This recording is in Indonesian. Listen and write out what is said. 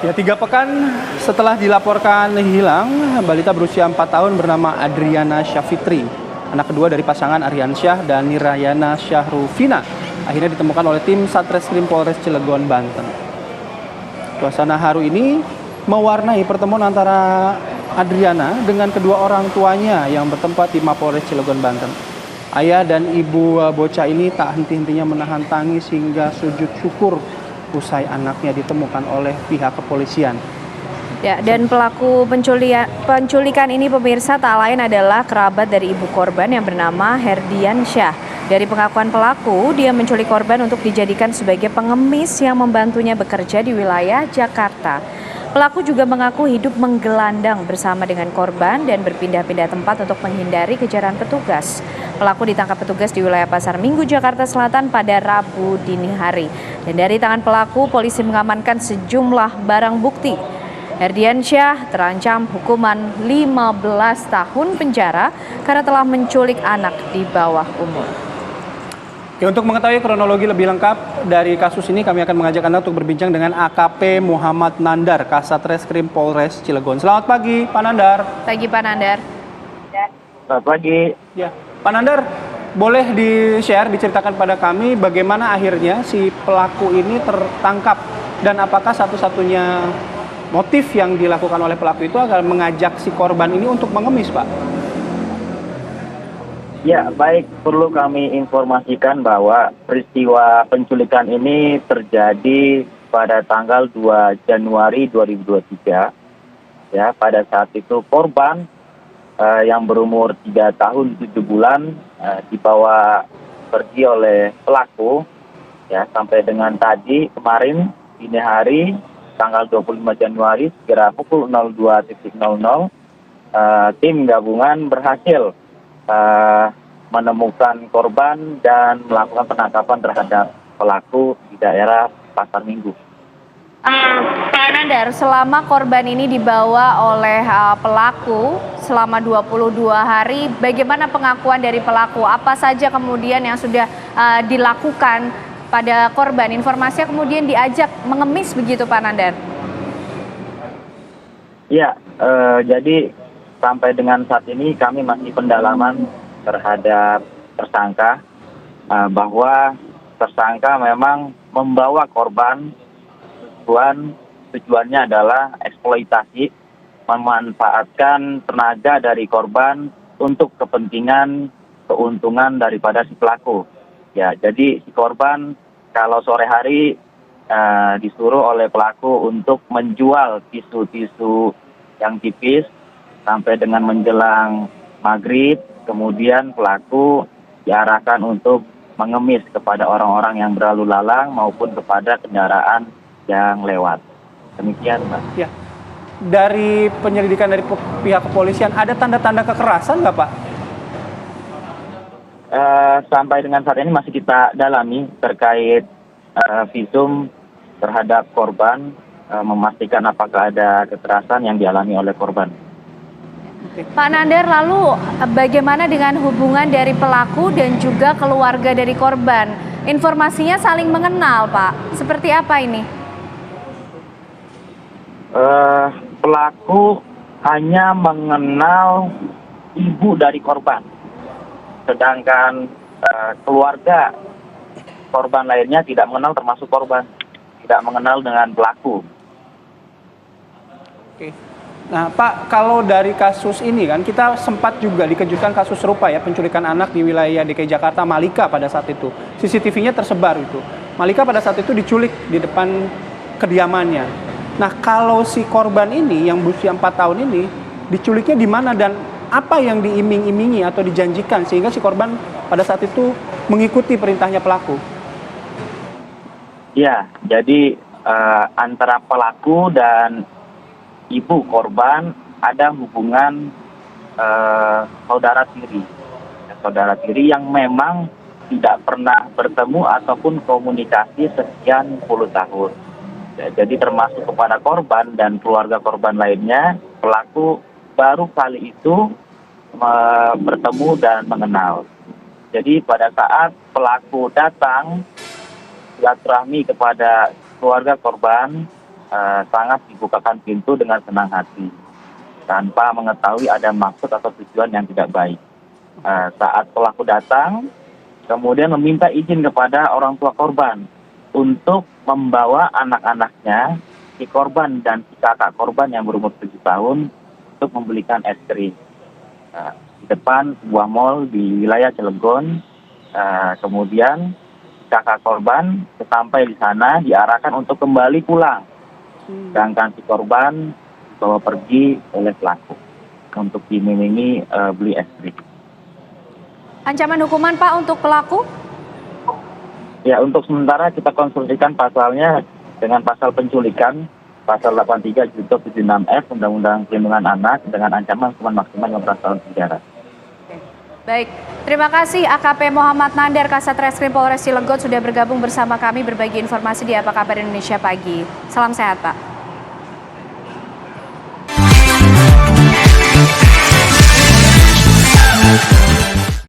Ya, 3 pekan setelah dilaporkan hilang, balita berusia 4 tahun bernama Adriana Syafitri, anak kedua dari pasangan Aryansyah dan Nirayana Syahrufina, akhirnya ditemukan oleh tim Satreskrim Polres Cilegon, Banten. Suasana haru ini mewarnai pertemuan antara Adriana dengan kedua orang tuanya yang bertempat di Mapolres Cilegon, Banten. Ayah dan ibu bocah ini tak henti-hentinya menahan tangis hingga sujud syukur usai anaknya ditemukan oleh pihak kepolisian. Ya, dan pelaku penculikan ini pemirsa tak lain adalah kerabat dari ibu korban yang bernama Herdiansyah. Dari pengakuan pelaku, dia menculik korban untuk dijadikan sebagai pengemis yang membantunya bekerja di wilayah Jakarta. Pelaku juga mengaku hidup menggelandang bersama dengan korban dan berpindah-pindah tempat untuk menghindari kejaran petugas. Pelaku ditangkap petugas di wilayah Pasar Minggu, Jakarta Selatan pada Rabu dini hari. Dan dari tangan pelaku, polisi mengamankan sejumlah barang bukti. Herdiansyah terancam hukuman 15 tahun penjara karena telah menculik anak di bawah umur. Oke, untuk mengetahui kronologi lebih lengkap dari kasus ini, kami akan mengajak Anda untuk berbincang dengan AKP Muhammad Nandar, Kasat Reskrim Polres Cilegon. Selamat pagi, Pak Nandar. Pagi, Pak Nandar. Selamat pagi. Ya, Pak Nandar, boleh di-share, diceritakan pada kami bagaimana akhirnya si pelaku ini tertangkap dan apakah satu-satunya motif yang dilakukan oleh pelaku itu agar mengajak si korban ini untuk mengemis, Pak? Ya, baik. Perlu kami informasikan bahwa peristiwa penculikan ini terjadi pada tanggal 2 Januari 2023. Ya, pada saat itu korban yang berumur 3 tahun 7 bulan dibawa pergi oleh pelaku. Ya, sampai dengan tadi kemarin dini hari tanggal 25 Januari sekira pukul 02.00 tim gabungan berhasil menemukan korban dan melakukan penangkapan terhadap pelaku di daerah Pasar Minggu. Pak Nandar, selama korban ini dibawa oleh pelaku selama 22 hari, bagaimana pengakuan dari pelaku? Apa saja kemudian yang sudah dilakukan pada korban? Informasinya kemudian diajak mengemis begitu, Pak Nandar? Ya, jadi sampai dengan saat ini kami masih pendalaman terhadap tersangka, bahwa tersangka memang membawa korban. Tujuannya adalah eksploitasi, memanfaatkan tenaga dari korban untuk kepentingan keuntungan daripada si pelaku. Ya, jadi si korban kalau sore hari disuruh oleh pelaku untuk menjual tisu-tisu yang tipis sampai dengan menjelang maghrib, kemudian pelaku diarahkan untuk mengemis kepada orang-orang yang berlalu lalang maupun kepada kendaraan yang lewat. Demikian, Mbak. Ya, dari penyelidikan dari pihak kepolisian, ada tanda-tanda kekerasan nggak, Pak? Sampai dengan saat ini masih kita dalami terkait visum terhadap korban, memastikan apakah ada kekerasan yang dialami oleh korban. Pak Nandar, lalu bagaimana dengan hubungan dari pelaku dan juga keluarga dari korban? Informasinya saling mengenal, Pak. Seperti apa ini? Pelaku hanya mengenal ibu dari korban, sedangkan keluarga korban lainnya tidak mengenal, termasuk korban tidak mengenal dengan pelaku. Oke. Nah, Pak, kalau dari kasus ini kan kita sempat juga dikejutkan kasus serupa ya, penculikan anak di wilayah DKI Jakarta, Malika pada saat itu. CCTV-nya tersebar itu. Malika pada saat itu diculik di depan kediamannya. Nah, kalau si korban ini yang berusia 4 tahun ini diculiknya di mana dan apa yang diiming-imingi atau dijanjikan sehingga si korban pada saat itu mengikuti perintahnya pelaku? Ya, jadi antara pelaku dan ibu korban ada hubungan saudara tiri. Saudara tiri yang memang tidak pernah bertemu ataupun komunikasi sekian puluh tahun. Ya, jadi termasuk kepada korban dan keluarga korban lainnya, pelaku baru kali itu bertemu dan mengenal. Jadi pada saat pelaku datang silaturahmi kepada keluarga korban, sangat dibukakan pintu dengan senang hati tanpa mengetahui ada maksud atau tujuan yang tidak baik. Saat pelaku datang, kemudian meminta izin kepada orang tua korban untuk membawa anak-anaknya, si korban dan si kakak korban yang berumur 7 tahun untuk membelikan es krim di depan sebuah mal di wilayah Cilegon. Kemudian kakak korban sampai di sana diarahkan untuk kembali pulang, sedangkan si korban dibawa pergi oleh pelaku untuk diiming-imingi beli es krim. Ancaman hukuman Pak untuk pelaku? Ya, untuk sementara kita konstruksikan pasalnya dengan pasal penculikan, pasal 83 junto 76F Undang-Undang Perlindungan Anak dengan ancaman hukuman maksimal 15 tahun penjara. Baik, terima kasih AKP Muhammad Nandar, Kasat Reskrim Polres Cilegon sudah bergabung bersama kami berbagi informasi di Apa Kabar Indonesia Pagi. Salam sehat Pak.